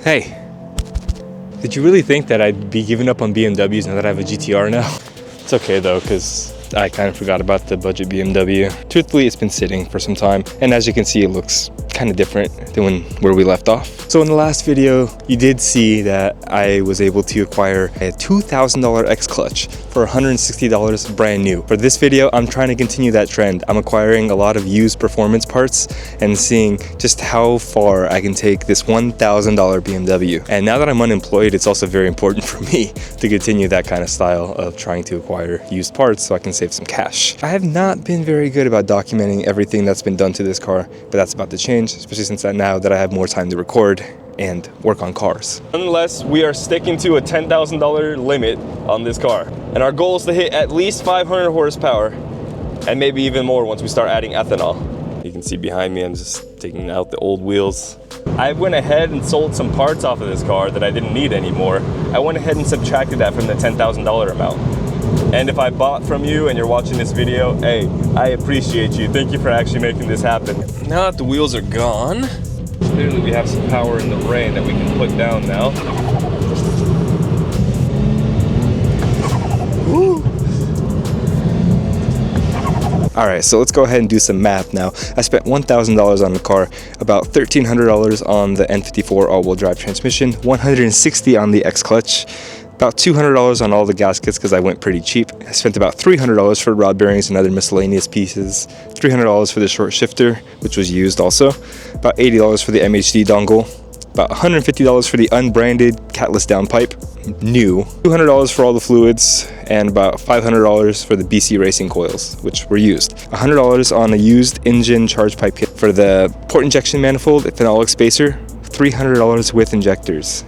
Hey, did you really think that I'd be giving up on BMWs now that I have a GTR now? It's okay though, because I kind of forgot about the budget BMW. Truthfully, it's been sitting for some time, and as you can see, it looks kind of different than where we left off. So in the last video, you did see that I was able to acquire a $2,000 X clutch for $160 brand new. For this video, I'm trying to continue that trend. I'm acquiring a lot of used performance parts and seeing just how far I can take this $1,000 BMW. And now that I'm unemployed, it's also very important for me to continue that kind of style of trying to acquire used parts so I can save some cash. I have not been very good about documenting everything that's been done to this car, but that's about to change, especially since now that I have more time to record and work on cars. Nonetheless, we are sticking to a $10,000 limit on this car. And our goal is to hit at least 500 horsepower and maybe even more once we start adding ethanol. You can see behind me, I'm just taking out the old wheels. I went ahead and sold some parts off of this car that I didn't need anymore. I went ahead and subtracted that from the $10,000 amount. And if I bought from you and you're watching this video, hey, I appreciate you. Thank you for actually making this happen. Now that the wheels are gone, clearly we have some power in the rain that we can put down now. Woo. All right, so let's go ahead and do some math now. I spent $1,000 on the car, about $1,300 on the N54 all-wheel drive transmission, $160 on the X clutch, about $200 on all the gaskets because I went pretty cheap. I spent about $300 for rod bearings and other miscellaneous pieces, $300 for the short shifter, which was used also, about $80 for the MHD dongle, about $150 for the unbranded catless downpipe, new, $200 for all the fluids, and about $500 for the BC racing coils, which were used. $100 on a used engine charge pipe kit for the port injection manifold, phenolic spacer, $300 with injectors.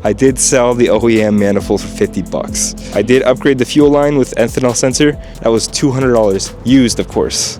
I did sell the OEM manifold for 50 bucks. I did upgrade the fuel line with ethanol sensor. That was $200, used of course.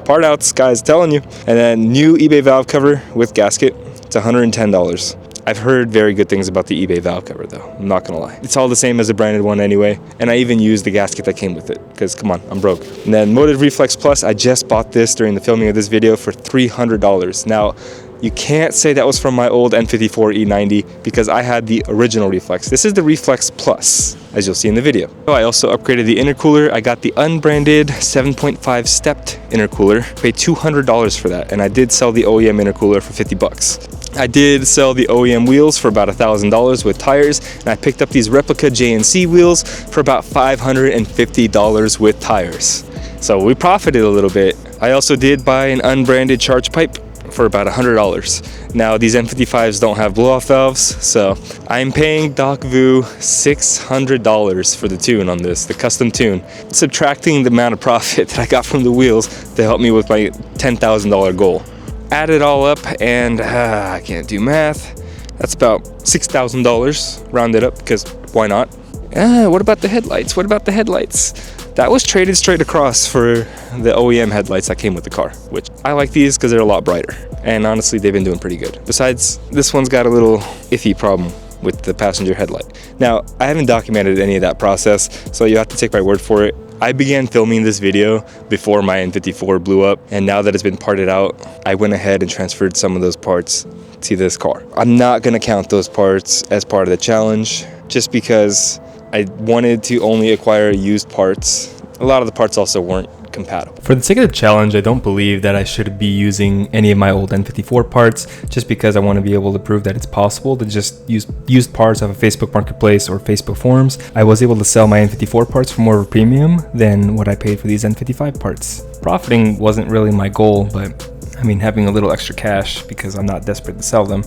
Part outs, guys, telling you. And then new eBay valve cover with gasket. It's $110. I've heard very good things about the eBay valve cover though, I'm not gonna lie. It's all the same as a branded one anyway, and I even used the gasket that came with it, because come on, I'm broke. And then Motive Reflex Plus, I just bought this during the filming of this video for $300. Now, you can't say that was from my old N54 E90 because I had the original Reflex. This is the Reflex Plus, as you'll see in the video. I also upgraded the intercooler. I got the unbranded 7.5 stepped intercooler. Paid $200 for that, and I did sell the OEM intercooler for 50 bucks. I did sell the OEM wheels for about $1,000 with tires, and I picked up these replica JNC wheels for about $550 with tires. So we profited a little bit. I also did buy an unbranded charge pipe for about $100. Now these N55s don't have blow-off valves, so I'm paying Doc Vu $600 for the tune on this, the custom tune, subtracting the amount of profit that I got from the wheels to help me with my $10,000 goal. Add it all up and I can't do math. That's about $6,000 rounded up, because why not? What about the headlights? What about the headlights? That was traded straight across for the OEM headlights that came with the car, which I like these because they're a lot brighter. And honestly, they've been doing pretty good. Besides, this one's got a little iffy problem with the passenger headlight. Now, I haven't documented any of that process, so you have to take my word for it. I began filming this video before my N54 blew up, and now that it's been parted out, I went ahead and transferred some of those parts to this car. I'm not gonna count those parts as part of the challenge, just because I wanted to only acquire used parts. A lot of the parts also weren't compatible. For the sake of the challenge, I don't believe that I should be using any of my old N54 parts, just because I want to be able to prove that it's possible to just use used parts off of Facebook Marketplace or Facebook forums. I was able to sell my N54 parts for more of a premium than what I paid for these N55 parts. Profiting wasn't really my goal, but I mean, having a little extra cash because I'm not desperate to sell them,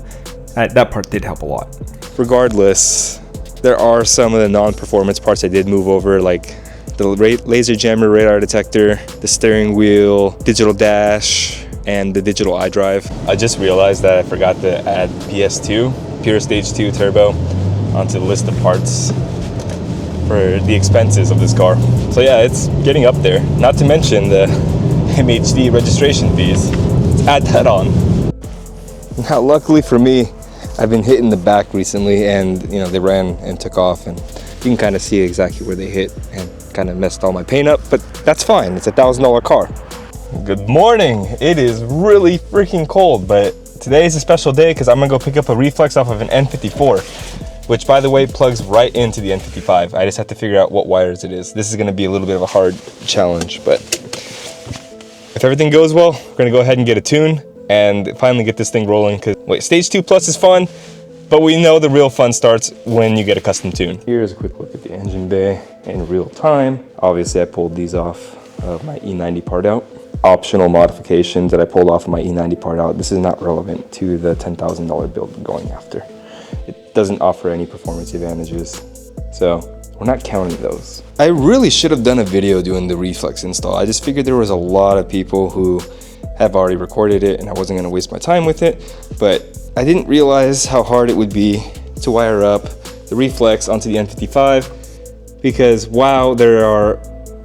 that part did help a lot. Regardless, there are some of the non-performance parts I did move over, like the laser jammer radar detector, the steering wheel, digital dash, and the digital iDrive. I just realized that I forgot to add PS2, Pure Stage 2 Turbo, onto the list of parts for the expenses of this car. So yeah, it's getting up there. Not to mention the MHD registration fees. Let's add that on. Now, luckily for me, I've been hitting the back recently, and you know, they ran and took off, and you can kind of see exactly where they hit and kind of messed all my paint up, but that's fine. It's a $1,000 car. Good morning. It is really freaking cold, but today is a special day because I'm gonna go pick up a reflex off of an N54, which by the way plugs right into the N55. I just have to figure out what wires it is. This is gonna be a little bit of a hard challenge, but if everything goes well, we're gonna go ahead and get a tune and finally get this thing rolling. Cause wait, stage 2 plus is fun, but we know the real fun starts when you get a custom tune. Here's a quick look at the engine bay in real time. Obviously I pulled these off of my E90 part out. Optional modifications that I pulled off of my E90 part out. This is not relevant to the $10,000 build I'm going after. It doesn't offer any performance advantages, so we're not counting those. I really should have done a video doing the reflex install. I just figured there was a lot of people who have already recorded it and I wasn't gonna waste my time with it, but I didn't realize how hard it would be to wire up the reflex onto the N55 because wow, there are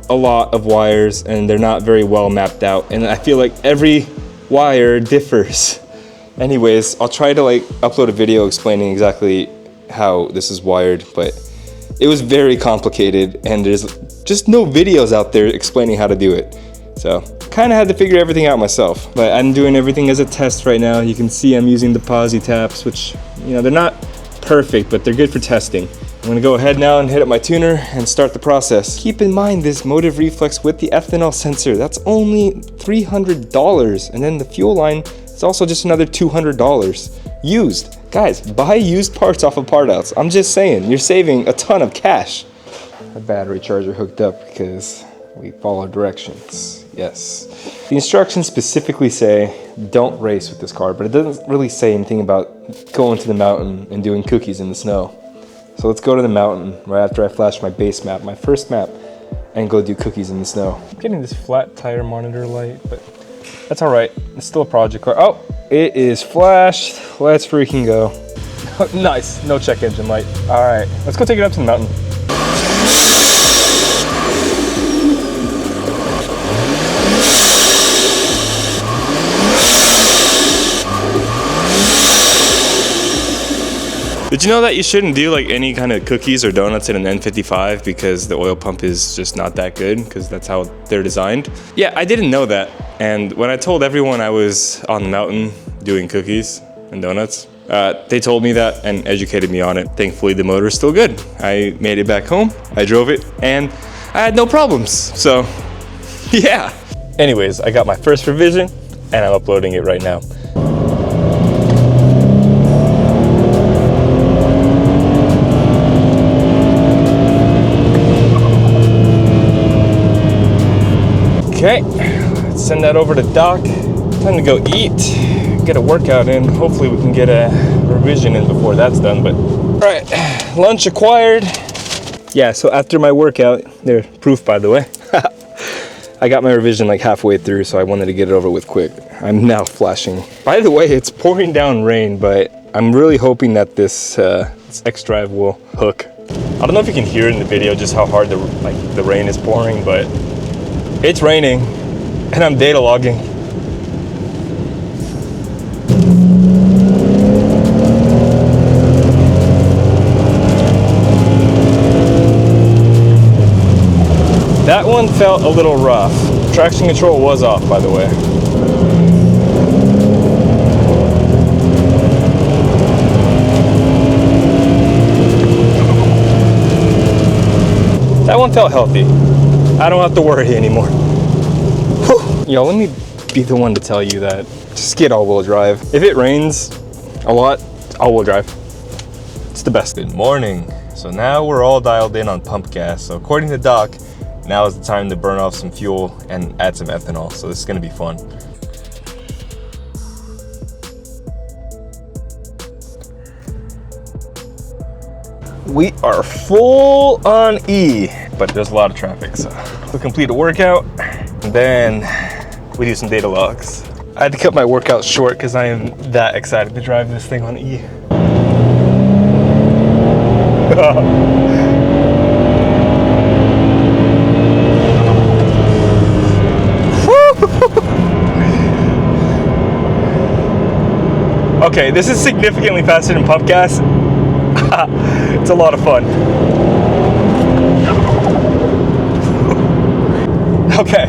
a lot of wires and they're not very well mapped out, and I feel like every wire differs. Anyways, I'll try to like upload a video explaining exactly how this is wired, but it was very complicated and there's just no videos out there explaining how to do it. So kind of had to figure everything out myself, but I'm doing everything as a test right now. You can see I'm using the posi taps, which, you know, they're not perfect, but they're good for testing. I'm gonna go ahead now and hit up my tuner and start the process. Keep in mind this motive reflex with the ethanol sensor, that's only $300. And then the fuel line is also just another $200 used. Guys, buy used parts off of part outs. I'm just saying, you're saving a ton of cash. My battery charger hooked up because we follow directions, yes. The instructions specifically say, don't race with this car, but it doesn't really say anything about going to the mountain and doing cookies in the snow. So let's go to the mountain right after I flash my base map, my first map, and go do cookies in the snow. I'm getting this flat tire monitor light, but that's all right. It's still a project car. Oh, it is flashed. Let's freaking go. Nice, no check engine light. All right, let's go take it up to the mountain. Did you know that you shouldn't do like any kind of cookies or donuts in an N55 because the oil pump is just not that good, because that's how they're designed? Yeah, I didn't know that. And when I told everyone I was on the mountain doing cookies and donuts, they told me that and educated me on it. Thankfully, the motor is still good. I made it back home, I drove it, and I had no problems. So, yeah. Anyways, I got my first revision and I'm uploading it right now. Okay, let's send that over to Doc. Time to go eat, get a workout in. Hopefully we can get a revision in before that's done, but all right, lunch acquired. Yeah, so after my workout, there's proof by the way, I got my revision like halfway through, so I wanted to get it over with quick. I'm now flashing. By the way, it's pouring down rain, but I'm really hoping that this X-Drive will hook. I don't know if you can hear it in the video just how hard the rain is pouring, but it's raining and I'm data logging. That one felt a little rough. Traction control was off, by the way. That one felt healthy. I don't have to worry anymore. Whew. Yo, let me be the one to tell you that just get all-wheel drive. If it rains a lot, all-wheel drive. It's the best. Good morning. So now we're all dialed in on pump gas. So according to Doc, now is the time to burn off some fuel and add some ethanol. So this is gonna be fun. We are full on E, but there's a lot of traffic, so we'll complete a workout, and then we do some data logs. I had to cut my workout short because I am that excited to drive this thing on E. Okay, this is significantly faster than pump gas. It's a lot of fun. Okay,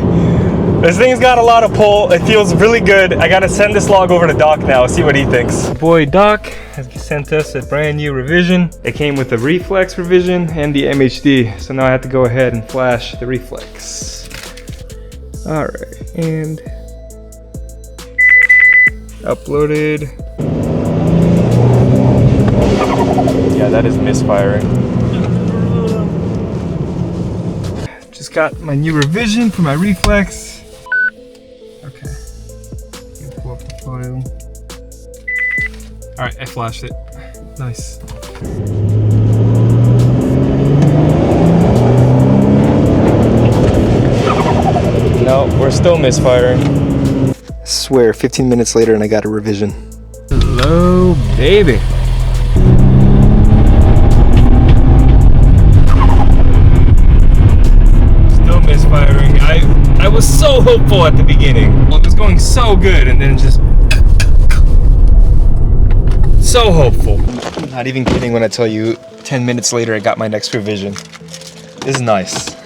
This thing's got a lot of pull. It feels really good. I gotta send this log over to Doc now, see what he thinks. Boy Doc has sent us a brand new revision. It came with the reflex revision and the MHD. So now I have to go ahead and flash the reflex. All right, and uploaded. Yeah, that is misfiring. Just got my new revision for my reflex. Okay. Pull up the file. All right, I flashed it. Nice. No, we're still misfiring. I swear, 15 minutes later and I got a revision. Hello, baby. Still misfiring. I was so hopeful at the beginning. Well, it was going so good and then just so hopeful. I'm not even kidding when I tell you 10 minutes later I got my next revision. This is nice.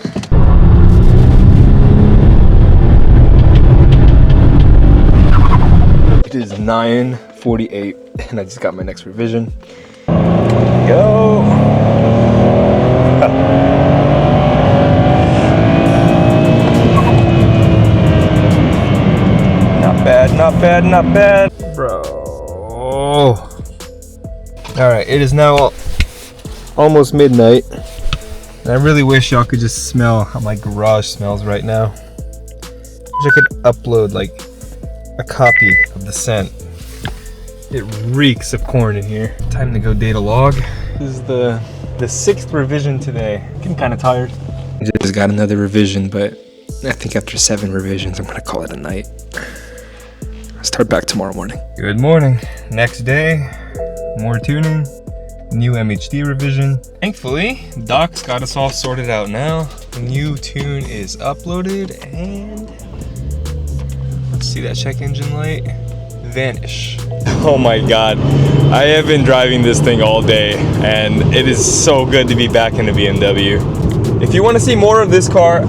It is 9:48 and I just got my next revision. Go. Not bad, not bad, not bad. Bro. Alright, it is now almost midnight. And I really wish y'all could just smell how my garage smells right now. Wish I could upload like a copy of the scent. It reeks of corn in here. Time to go data log. This is the 6th revision today. Getting kind of tired. I just got another revision, but I think after 7 revisions, I'm gonna call it a night. Start back tomorrow morning. Good morning. Next day, more tuning. New MHD revision. Thankfully, Doc's got us all sorted out now. The new tune is uploaded and let's see that check engine light. Vanish. Oh my god. I have been driving this thing all day and it is so good to be back in the BMW. If you want to see more of this car,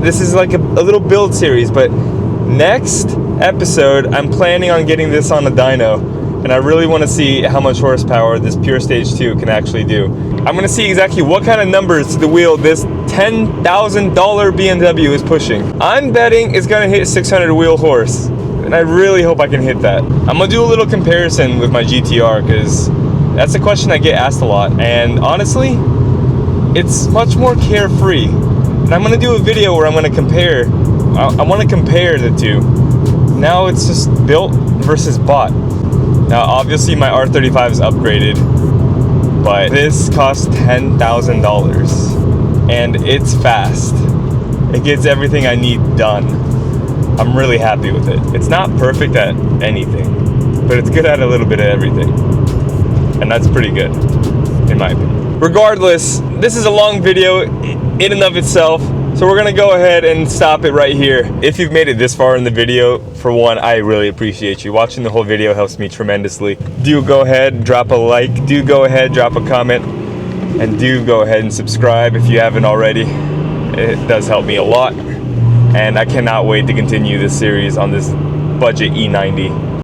this is like a little build series, but next episode I'm planning on getting this on a dyno. And I really want to see how much horsepower this Pure Stage 2 can actually do. I'm going to see exactly what kind of numbers to the wheel this $10,000 BMW is pushing. I'm betting it's going to hit 600 wheel horse. And I really hope I can hit that. I'm going to do a little comparison with my GTR because that's a question I get asked a lot. And honestly, it's much more carefree. And I'm going to do a video where I'm going to compare. I want to compare the two. Now it's just built versus bought. Now, obviously, my R35 is upgraded, but this costs $10,000, and it's fast. It gets everything I need done. I'm really happy with it. It's not perfect at anything, but it's good at a little bit of everything, and that's pretty good, in my opinion. Regardless, this is a long video in and of itself, so we're gonna go ahead and stop it right here. If you've made it this far in the video, for one, I really appreciate you. Watching the whole video helps me tremendously. Do go ahead, drop a like, do go ahead, drop a comment, and do go ahead and subscribe if you haven't already. It does help me a lot, and I cannot wait to continue this series on this budget E90.